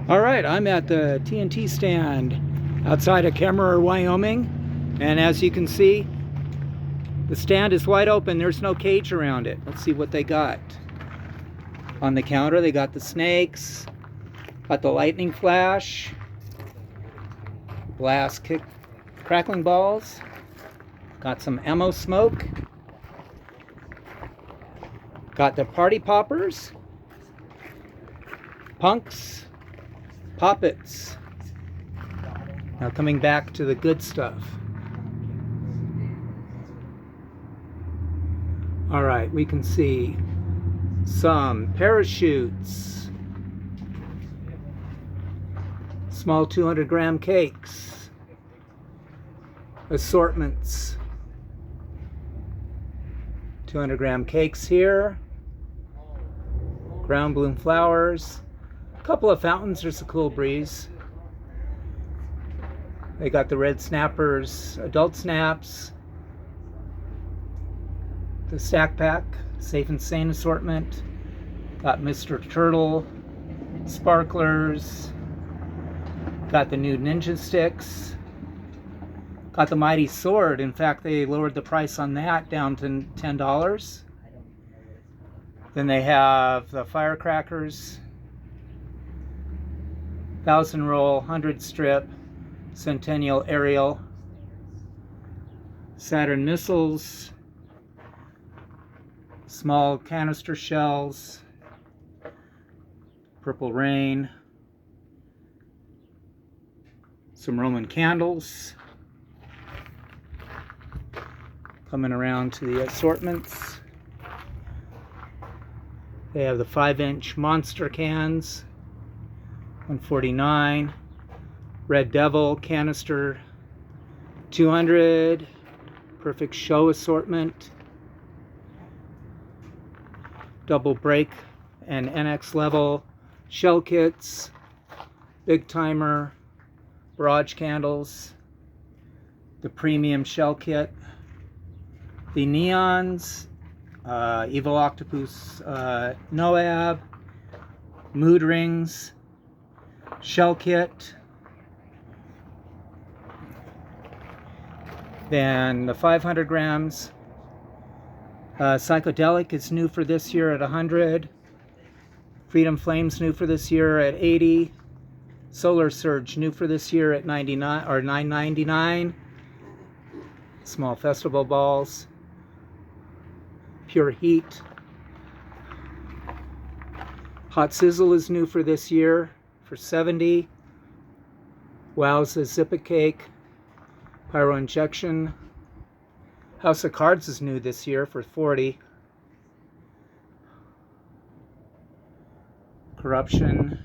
All right, I'm at the TNT stand outside of Kemmerer, Wyoming. And as you can see, the stand is wide open. There's no cage around it. Let's see what they got. On the counter, they got the snakes, got the lightning flash, blast kick, crackling balls, got some ammo smoke, got the party poppers, punks, poppets. Now coming back to the good stuff. All right, we can see some parachutes, small 200-gram cakes, assortments, 200-gram cakes here, ground bloom flowers, a couple of fountains. There's a cool breeze. They got the red snappers, adult snaps, the stack pack, safe and sane assortment, got Mr. Turtle, sparklers, got the new ninja sticks, got the mighty sword. In fact, they lowered the price on that down to $10. Then they have the firecrackers, 1,000 roll, 100 strip, Centennial aerial, Saturn missiles, small canister shells, purple rain, some Roman candles. Coming around to the assortments, they have the 5-inch monster cans, $149. Red Devil canister, $200. Perfect show assortment, double break and NX level shell kits, big timer, barrage candles, the premium shell kit, the neons, Evil Octopus Noab, mood rings, shell kit. Then the 500 grams. Psychedelic is new for this year at 100. Freedom Flames new for this year at 80. Solar Surge new for this year at 99 or $9.99. Small festival balls. Pure Heat. Hot Sizzle is new for this year for 70. Wowza Zip It Cake. Pyro Injection. House of Cards is new this year for 40. Corruption.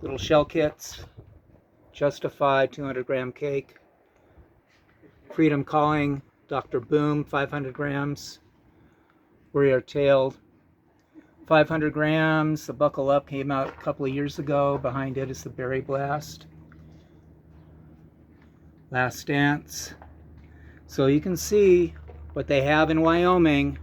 Little shell kits. Justify 200-gram cake. Freedom Calling. Dr. Boom 500 grams. Warrior Tailed 500 grams. The Buckle Up came out a couple of years ago. Behind it is the Berry Blast. Last Dance. So you can see what they have in Wyoming.